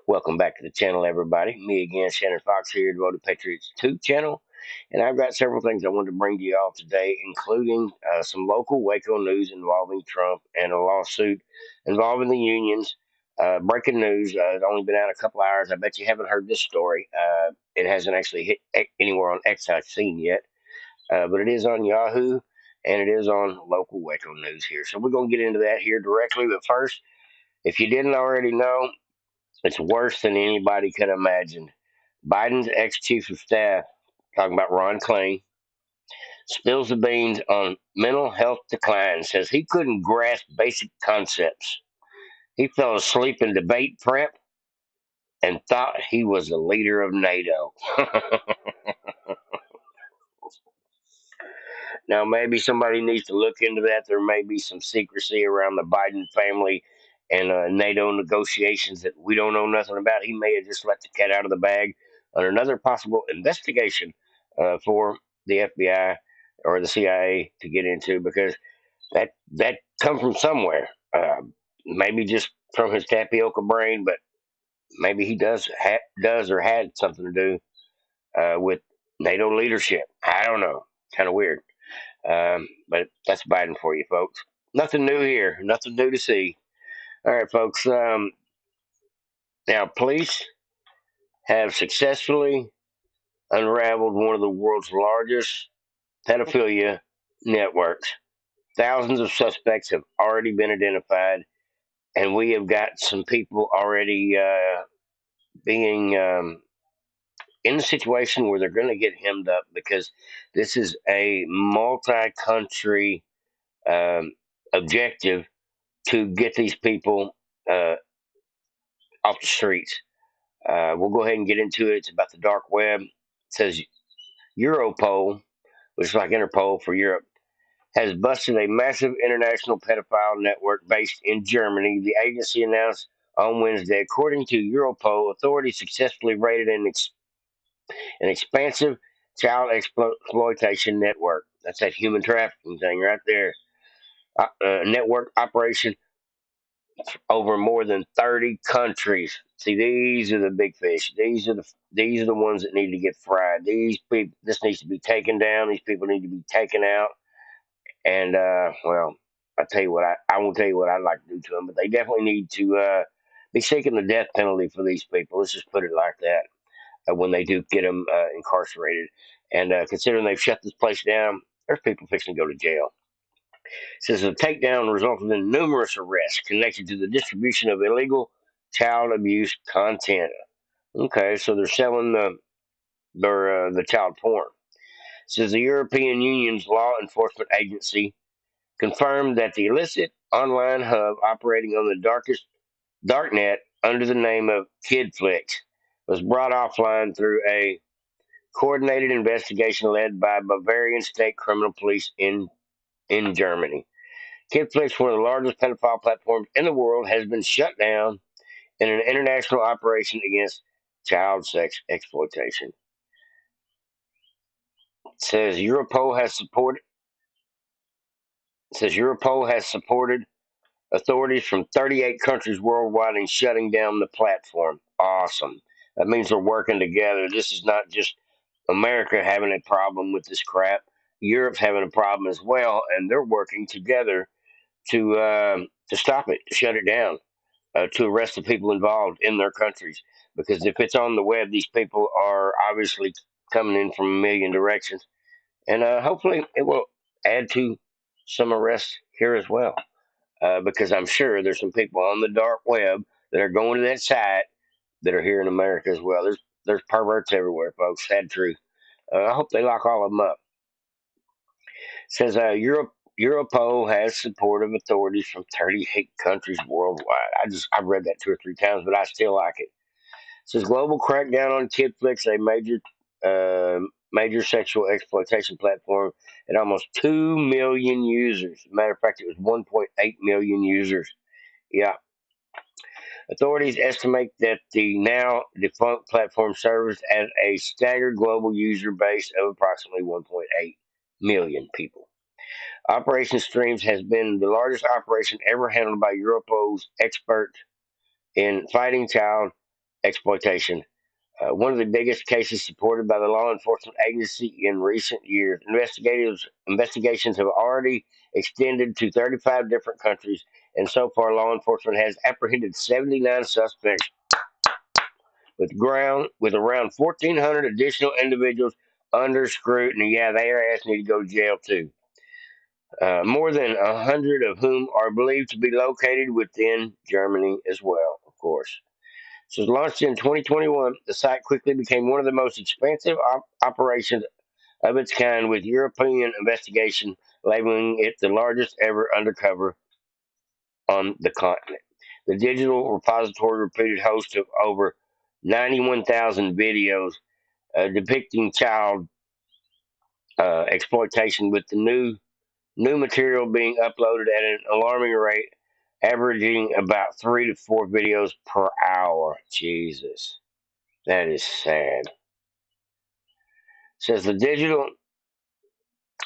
Welcome back to the channel, everybody. Me again, Shannon Fox here, Devoted Patriots 2 channel. And I've got several things I wanted to bring to you all today, including some local Waco news involving Trump and a lawsuit involving the unions. Breaking news, it's only been out a couple hours. I bet you haven't heard this story. It hasn't actually hit anywhere on X I've seen yet, but it is on Yahoo and it is on local Waco news here. So we're going to get into that here directly. But first, if you didn't already know, it's worse than anybody could imagine. Biden's ex chief of staff, talking about Ron Klain, spills the beans on mental health decline, says he couldn't grasp basic concepts. He fell asleep in debate prep and thought he was the leader of NATO. Now, maybe somebody needs to look into that. There may be some secrecy around the Biden family and NATO negotiations that we don't know nothing about. He may have just let the cat out of the bag on another possible investigation for the FBI or the CIA to get into, because that come from somewhere. Maybe just from his tapioca brain, but maybe he does or had something to do with NATO leadership. I don't know. Kind of weird. But that's Biden for you, folks. Nothing new here. Nothing new to see. All right, folks. Now, police have successfully unraveled one of the world's largest pedophilia networks. Thousands of suspects have already been identified, and we have got some people already being in a situation where they're going to get hemmed up, because this is a multi country um, objective to get these people uh, off the streets. We'll go ahead and get into it. It's about the dark web. It says Europol, which is like Interpol for Europe, has busted a massive international pedophile network based in Germany. The agency announced on Wednesday, according to Europol, authorities successfully raided an expansive child exploitation network. That's that human trafficking thing right there. Network operation over more than 30 countries. See, these are the big fish. These are the ones that need to get fried. These people, this needs to be taken down. These people need to be taken out. And well, I won't tell you what I'd like to do to them, but they definitely need to be seeking the death penalty for these people. Let's just put it like that. When they do get them incarcerated, and considering they've shut this place down, there's people fixing to go to jail. Says the takedown resulted in numerous arrests connected to the distribution of illegal child abuse content. Okay, so they're selling the child porn. Says the European Union's law enforcement agency confirmed that the illicit online hub operating on the darknet under the name of Kidflix was brought offline through a coordinated investigation led by Bavarian state criminal police in Germany. Kidflix, one of the largest pedophile platforms in the world, has been shut down in an international operation against child sex exploitation. It says Europol has supported authorities from 38 countries worldwide in shutting down the platform. Awesome. That means we're working together. This is not just America having a problem with this crap. Europe's having a problem as well, and they're working together to stop it, to shut it down, to arrest the people involved in their countries. Because if it's on the web, these people are obviously coming in from a million directions, and hopefully it will add to some arrests here as well. Because I'm sure there's some people on the dark web that are going to that site that are here in America as well. There's perverts everywhere, folks. Sad truth. I hope they lock all of them up. Says Europol has support of authorities from 38 countries worldwide. I've read that two or three times, but I still like it. Says global crackdown on Kidflix, a major sexual exploitation platform, and almost 2 million users. As a matter of fact, it was 1.8 million users. Yeah. Authorities estimate that the now defunct platform serves as a staggered global user base of approximately 1.8 million people. Operation Streams has been the largest operation ever handled by Europol's expert in fighting child exploitation. One of the biggest cases supported by the law enforcement agency in recent years. Investigations have already extended to 35 different countries, and so far, law enforcement has apprehended 79 suspects with around 1,400 additional individuals under scrutiny. Yeah, their ass need to go to jail too. More than 100 of whom are believed to be located within Germany as well, of course. So, launched in 2021, the site quickly became one of the most expansive operations of its kind, with European investigation labeling it the largest ever undercover on the continent. The digital repository repeated host of over 91,000 videos depicting child exploitation, with the new material being uploaded at an alarming rate, averaging about 3 to 4 videos per hour. Jesus, that is sad. Says the digital,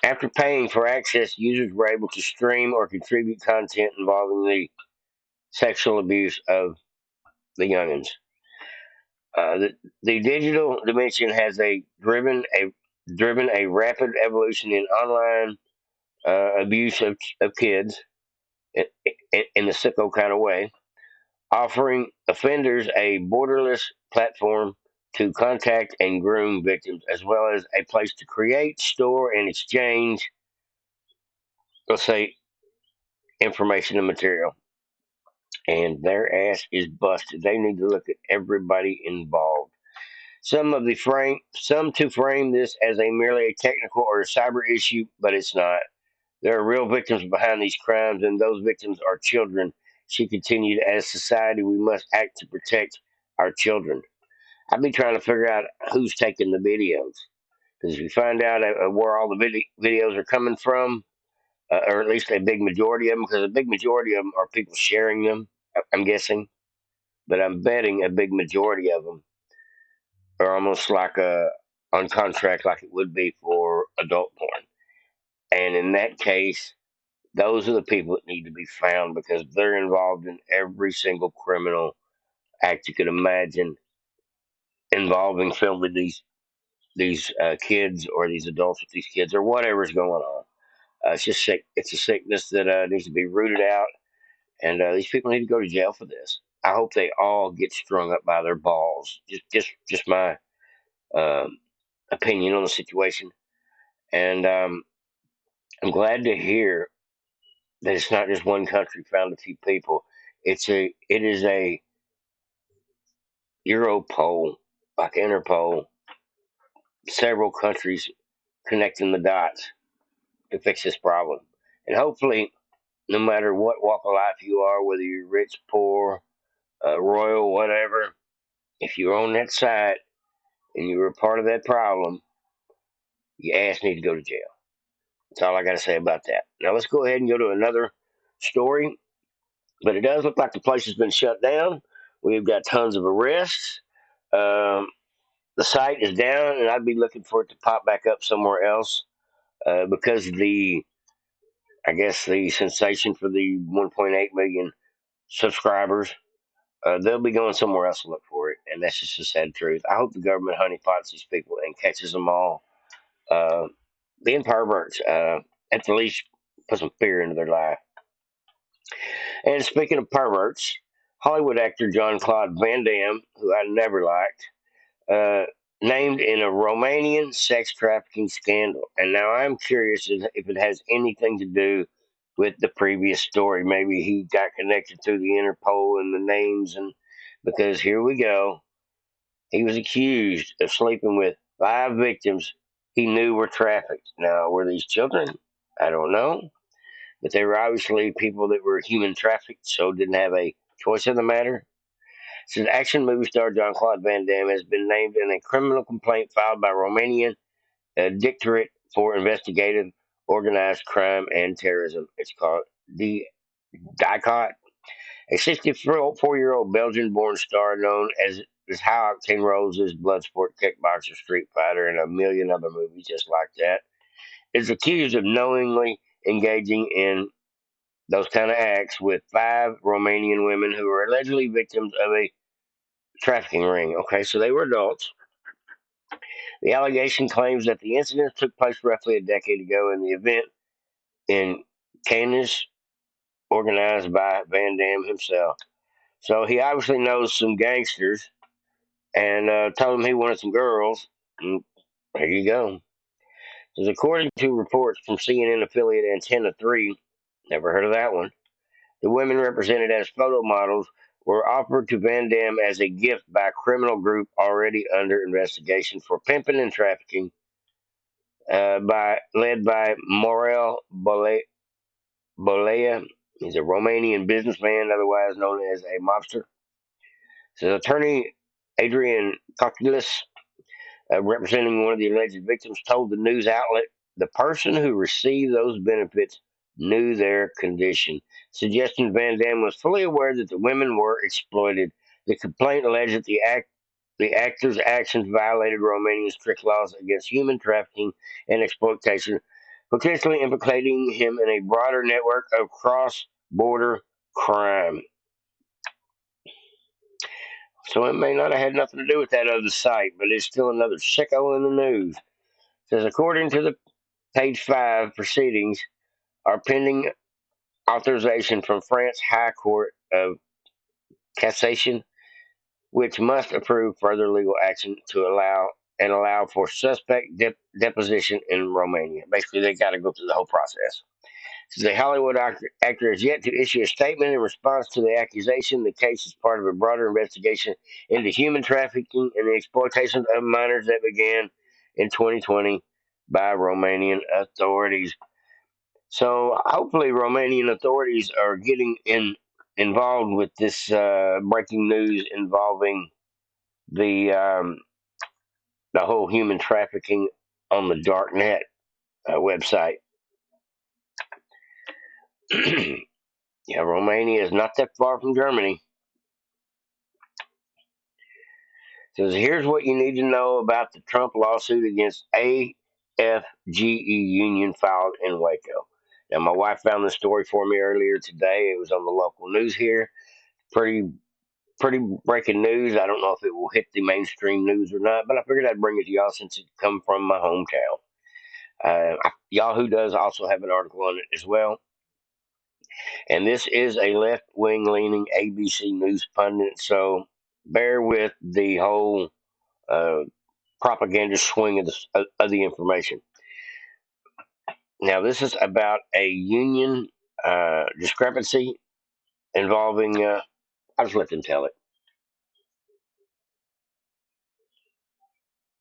after paying for access, users were able to stream or contribute content involving the sexual abuse of the youngins. The digital dimension has driven a rapid evolution in online abuse of kids in the sicko kind of way, offering offenders a borderless platform to contact and groom victims, as well as a place to create, store, and exchange, let's say, information and material. And their ass is busted. They need to look at everybody involved. Some to frame this as a merely a technical or a cyber issue, but it's not. There are real victims behind these crimes, and those victims are children. She continued, as society, we must act to protect our children. I've been trying to figure out who's taking the videos. Because if you find out where all the videos are coming from, or at least a big majority of them, because a big majority of them are people sharing them, I'm guessing. But I'm betting a big majority of them are almost like on contract, like it would be for adult porn. And in that case, those are the people that need to be found because they're involved in every single criminal act you could imagine involving filming these kids or these adults with these kids or whatever's going on. It's just sick. It's a sickness that needs to be rooted out, and these people need to go to jail for this. I hope they all get strung up by their balls. Just my um, opinion on the situation, and I'm glad to hear that it's not just one country found a few people. It is a Europol, like Interpol, several countries connecting the dots to fix this problem. And hopefully, no matter what walk of life you are, whether you're rich, poor, royal, whatever, if you're on that side and you were a part of that problem, your ass need to go to jail. That's all I got to say about that. Now let's go ahead and go to another story. But it does look like the place has been shut down. We've got tons of arrests. Um, the site is down, and I'd be looking for it to pop back up somewhere else because I guess the sensation for the 1.8 million subscribers, they'll be going somewhere else to look for it, and that's just the sad truth. I hope the government honeypots these people and catches them all uh, being perverts. At the least, put some fear into their life. And speaking of perverts, Hollywood actor John Claude Van Damme, who I never liked, uh, named in a Romanian sex trafficking scandal. And now I'm curious if it has anything to do with the previous story. Maybe he got connected through the Interpol and the names, and because here we go, he was accused of sleeping with 5 victims he knew were trafficked. Now, were these children? I don't know, but they were obviously people that were human trafficked, so didn't have a choice in the matter. Since action movie star John Claude Van Damme has been named in a criminal complaint filed by Romanian Directorate for Investigative Organized Crime and Terrorism. It's called the DICOT. A 64-year-old Belgian-born star known as High Octane Roses, Bloodsport, Kickboxer, Street Fighter, and a million other movies just like that, is accused of knowingly engaging in those kind of acts with 5 Romanian women who were allegedly victims of a trafficking ring. Okay, so they were adults. The allegation claims that the incident took place roughly a decade ago, and the event in Canis organized by Van Dam himself. So he obviously knows some gangsters and told him he wanted some girls. And there you go. Because according to reports from CNN affiliate Antenna 3, never heard of that one, the women represented as photo models were offered to Van Dam as a gift by a criminal group already under investigation for pimping and trafficking, led by Morel Bolea. He's a Romanian businessman, otherwise known as a mobster. So attorney Adrian Kokkilis, representing one of the alleged victims, told the news outlet the person who received those benefits knew their condition, suggesting Van Dam was fully aware that the women were exploited. The complaint alleged that the actor's actions violated Romania's strict laws against human trafficking and exploitation, potentially implicating him in a broader network of cross border crime. So it may not have had nothing to do with that other site, but it's still another sicko in the news. It says according to the page 5 proceedings are pending authorization from France High Court of Cassation, which must approve further legal action to allow for suspect deposition in Romania. Basically, they got to go through the whole process. The Hollywood actor has yet to issue a statement in response to the accusation. The case is part of a broader investigation into human trafficking and the exploitation of minors that began in 2020 by Romanian authorities. So hopefully, Romanian authorities are getting involved with this breaking news involving the the whole human trafficking on the Darknet website. Yeah, Romania is not that far from Germany. Says here's what you need to know about the Trump lawsuit against AFGE union filed in Waco. Now, my wife found this story for me earlier today. It was on the local news here. Pretty breaking news. I don't know if it will hit the mainstream news or not, but I figured I'd bring it to y'all since it come from my hometown. Yahoo does also have an article on it as well. And this is a left wing leaning ABC News pundit, so bear with the whole uh, propaganda swing of the information. Now, this is about a union discrepancy involving, I'll just let them tell it.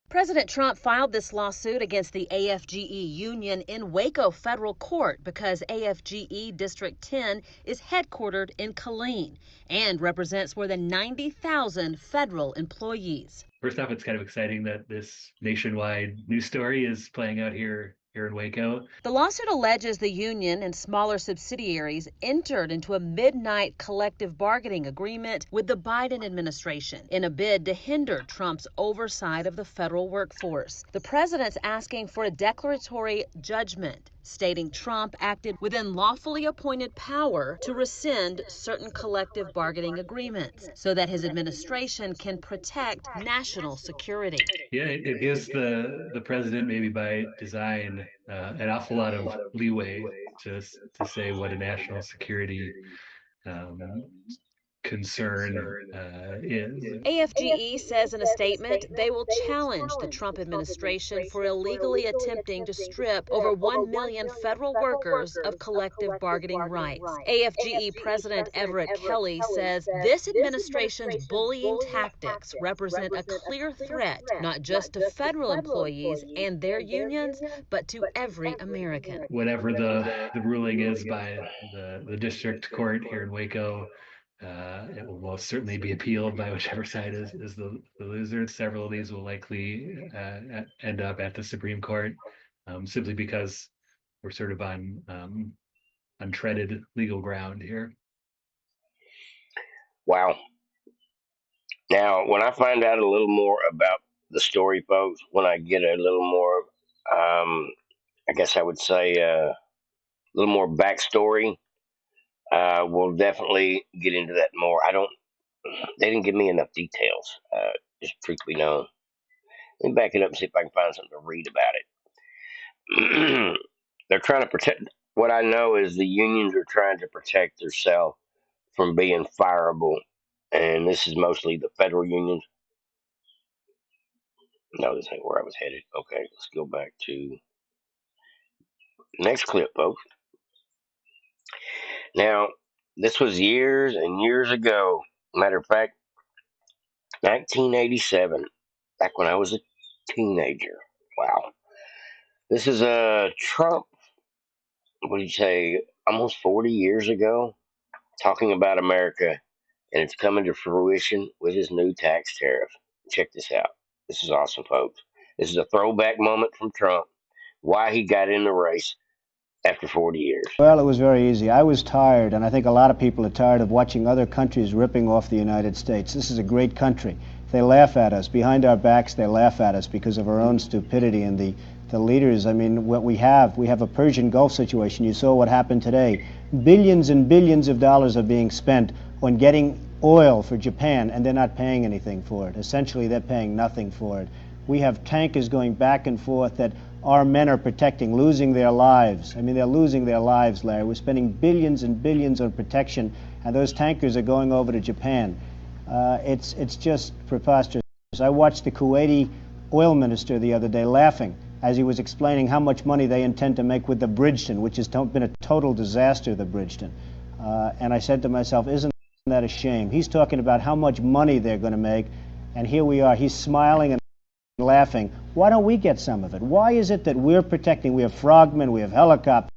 President Trump filed this lawsuit against the AFGE union in Waco federal court because AFGE District 10 is headquartered in Killeen and represents more than 90,000 federal employees. First off, it's kind of exciting that this nationwide news story is playing out here in Waco. The lawsuit alleges the union and smaller subsidiaries entered into a midnight collective bargaining agreement with the Biden administration in a bid to hinder Trump's oversight of the federal workforce. The president's asking for a declaratory judgment, stating Trump acted within lawfully appointed power to rescind certain collective bargaining agreements so that his administration can protect national security. Yeah, it gives the president, maybe by design, an awful lot of leeway to say what a national security um, concern is. AFGE says in a statement they will challenge the Trump administration for illegally attempting to strip over 1 million federal workers of collective bargaining rights. AFGE President Everett Kelly says this administration's bullying tactics represent a clear threat not just to federal employees and their unions, but to every American. Whatever the ruling is by the district court here in Waco, it will most certainly be appealed by whichever side is the loser. Several of these will likely end up at the Supreme Court, simply because we're sort of on untreaded legal ground here. Wow. Now, when I find out a little more about the story, folks, when I get a little more, I guess I would say, a little more backstory, we'll definitely get into that more. I don't They didn't give me enough details. Just truthfully known. Let me back it up and see if I can find something to read about it. They're trying to protect. What I know is the unions are trying to protect themselves from being fireable, and this is mostly the federal unions. No, this ain't where I was headed. Okay, let's go back to next clip, folks. Now, this was years and years ago. Matter of fact, 1987, back when I was a teenager. Wow. This is Trump, what do you say, almost 40 years ago, talking about America, and it's coming to fruition with his new tax tariff. Check this out. This is awesome, folks. This is a throwback moment from Trump, why he got in the race after 40 years. Well, it was very easy. I was tired, and I think a lot of people are tired of watching other countries ripping off the United States. This is a great country. They laugh at us. Behind our backs, they laugh at us because of our own stupidity. And the leaders, I mean, what we have a Persian Gulf situation. You saw what happened today. Billions and billions of dollars are being spent on getting oil for Japan, and they're not paying anything for it. Essentially, they're paying nothing for it. We have tankers going back and forth that our men are protecting, losing their lives. I mean, they're losing their lives, Larry. We're spending billions and billions on protection, and those tankers are going over to Japan. It's just preposterous. I watched the Kuwaiti oil minister the other day laughing as he was explaining how much money they intend to make with the Bridgeton, which has been a total disaster, the Bridgeton. And I said to myself, isn't that a shame? He's talking about how much money they're going to make, and here we are. He's smiling and laughing. Why don't we get some of it? Why is it that we're protecting? We have frogmen, we have helicopters,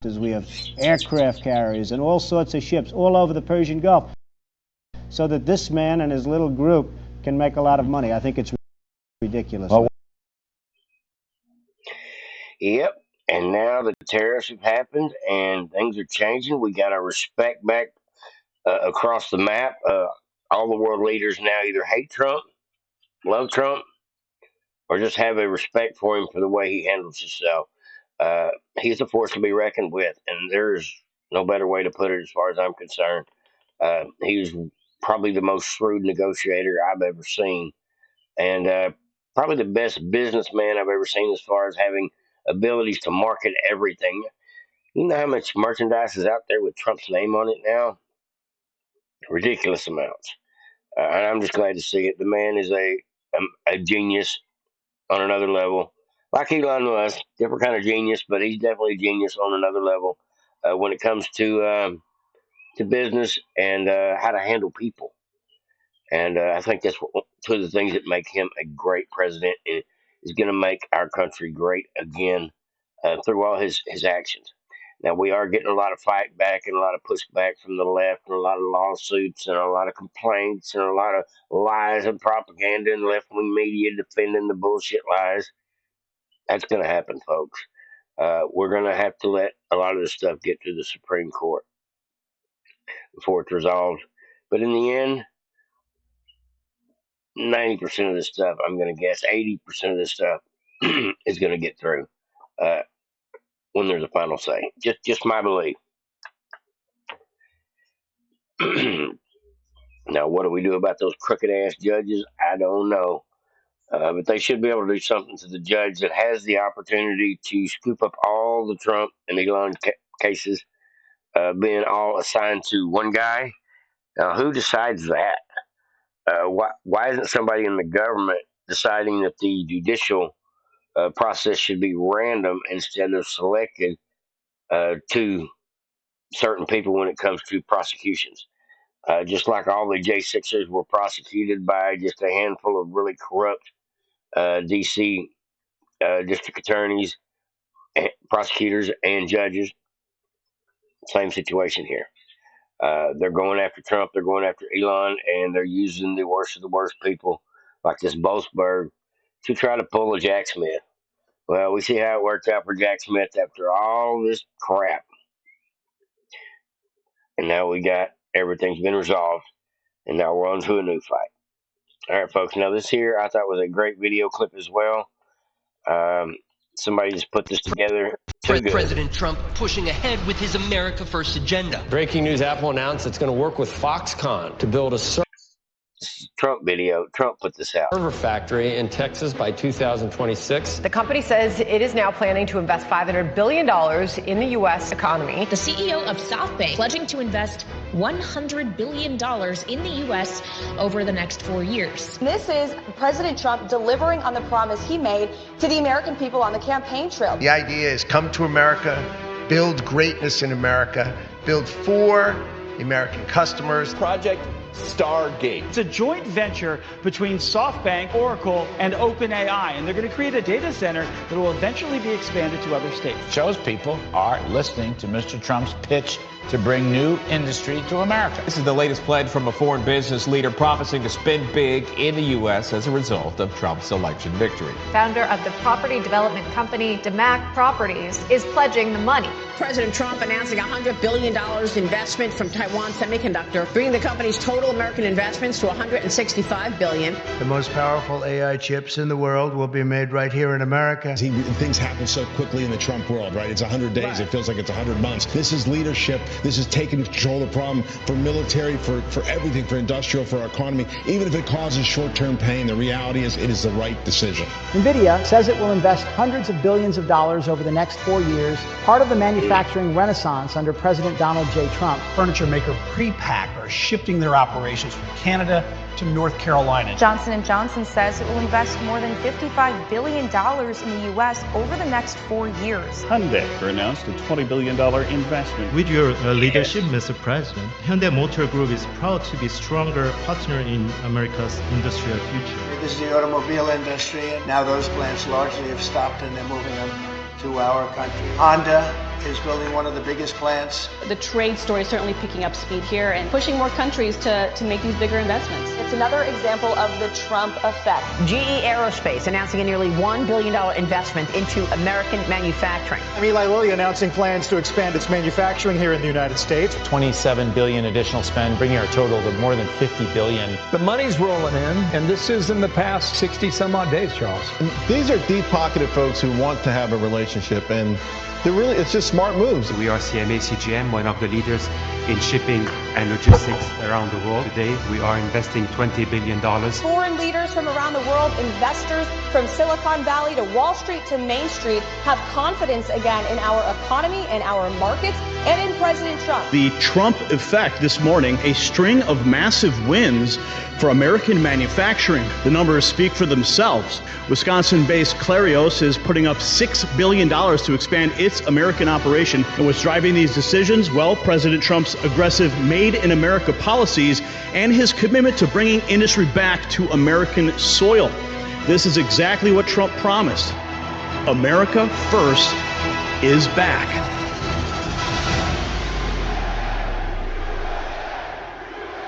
we have aircraft carriers, and all sorts of ships all over the Persian Gulf, so that this man and his little group can make a lot of money. I think it's ridiculous. Oh. Yep. And now the tariffs have happened and things are changing. We got our respect back across the map. All the world leaders now either hate Trump, love Trump, or just have a respect for him for the way he handles himself. He's a force to be reckoned with, and there's no better way to put it as far as I'm concerned. He was probably the most shrewd negotiator I've ever seen, and probably the best businessman I've ever seen as far as having abilities to market everything. You know how much merchandise is out there with Trump's name on it now? Ridiculous amounts. And I'm just glad to see it. The man is a genius on another level. Like Elon was, different kind of genius, but he's definitely a genius on another level when it comes to business and how to handle people. And I think that's two of the things that make him a great president. Is going to make our country great again through all his actions. Now we are getting a lot of fight back and a lot of pushback from the left, and a lot of lawsuits and a lot of complaints and a lot of lies and propaganda and left wing media defending the bullshit lies. That's going to happen, folks. We're going to have to let a lot of this stuff get to the Supreme Court before it's resolved. But in the end, 90% of this stuff, I'm going to guess 80% of this stuff is going to get through uh, when there's a final say. Just my belief. Now, what do we do about those crooked ass judges? I don't know. But they should be able to do something to the judge that has the opportunity to scoop up all the Trump and Elon cases, being all assigned to one guy. Now, who decides that? Why isn't somebody in the government deciding that the judicial process should be random instead of selected to certain people when it comes to prosecutions? Just like all the J6ers were prosecuted by just a handful of really corrupt DC district attorneys, prosecutors, and judges. Same situation here. They're going after Trump, they're going after Elon, and they're using the worst of the worst people like this Boasberg to try to pull a Jack Smith. Well, we see how it worked out for Jack Smith after all this crap. And now we got everything's been resolved, and now we're on to a new fight. All right, folks. Now, this here I thought was a great video clip as well. Um, Somebody just put this together too good. President Trump pushing ahead with his America First agenda. Breaking news, Apple announced it's going to work with Foxconn to build a Trump video. Trump put this out. server factory in Texas by 2026. The company says it is now planning to invest $500 billion in the U.S. economy. The CEO of SoftBank pledging to invest $100 billion in the U.S. over the next 4 years. This is President Trump delivering on the promise he made to the American people on the campaign trail. The idea is come to America, build greatness in America, build for the American customers. Project Stargate. It's a joint venture between SoftBank, Oracle, and OpenAI, and they're going to create a data center that will eventually be expanded to other states. Shows people are listening to Mr. Trump's pitch to bring new industry to America. This is the latest pledge from a foreign business leader promising to spend big in the U.S. as a result of Trump's election victory. Founder of the property development company DeMac Properties is pledging the money. President Trump announcing $100 billion investment from Taiwan Semiconductor, bringing the company's total American investments to $165 billion. The most powerful AI chips in the world will be made right here in America. Things happen so quickly in the Trump world, right? It's 100 days. Right. It feels like it's 100 months. This is leadership. This is taking control of the problem for military, for everything, for industrial, for our economy. Even if it causes short-term pain, the reality is it is the right decision. NVIDIA says it will invest hundreds of billions of dollars over the next 4 years, part of the manufacturing renaissance under President Donald J. Trump. Furniture maker Prepack are shifting their operations from Canada to North Carolina. Johnson & Johnson says it will invest more than $55 billion in the U.S. over the next 4 years. Hyundai announced a $20 billion investment. With your leadership, Mr. President, Hyundai Motor Group is proud to be a stronger partner in America's industrial future. This is the automobile industry, and now those plants largely have stopped and they're moving them to our country. Honda is building one of the biggest plants. The trade story is certainly picking up speed here and pushing more countries to make these bigger investments. It's another example of the Trump effect. GE Aerospace announcing a nearly $1 billion investment into American manufacturing. Eli Lilly announcing plans to expand its manufacturing here in the United States. $27 billion additional spend, bringing our total to more than $50 billion. The money's rolling in, and this is in the past 60 some odd days, Charles. And these are deep-pocketed folks who want to have a relationship, and it's just smart moves. We are CMA CGM, one of the leaders in shipping and logistics around the world. Today, we are investing $20 billion. Foreign leaders from around the world, investors from Silicon Valley to Wall Street to Main Street have confidence again in our economy and our markets and in President Trump. The Trump effect this morning, a string of massive wins for American manufacturing. The numbers speak for themselves. Wisconsin-based Clarios is putting up $6 billion to expand its American operation. And what's driving these decisions? Well, President Trump's aggressive Made in America policies and his commitment to bringing industry back to American soil. This is exactly what Trump promised. America First is back.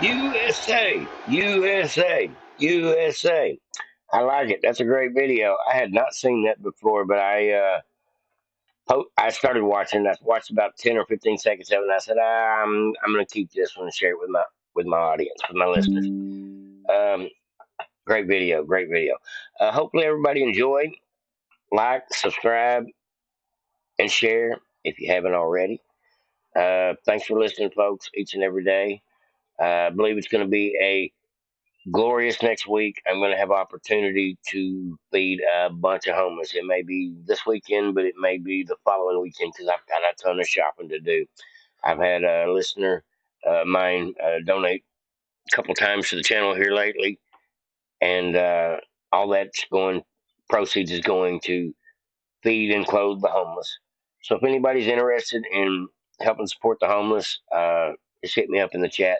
USA, USA, USA. I like it. That's a great video. I had not seen that before, but I started watching. I watched about 10 or 15 seconds of it, and I said, I'm going to keep this one and share it with my audience, with my listeners. Great video, great video. Hopefully everybody enjoyed. Like, subscribe, and share if you haven't already. Thanks for listening, folks, each and every day. I believe it's going to be a glorious next week. I'm going to have opportunity to feed a bunch of homeless. It may be this weekend, but it may be the following weekend because I've got a ton of shopping to do. I've had a listener mine donate a couple times to the channel here lately, and all that's proceeds is going to feed and clothe the homeless. So if anybody's interested in helping support the homeless, just hit me up in the chat.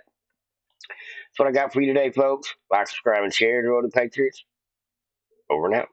That's what I got for you today, folks. Like, subscribe, and share. The Road to Patriots. Over and out.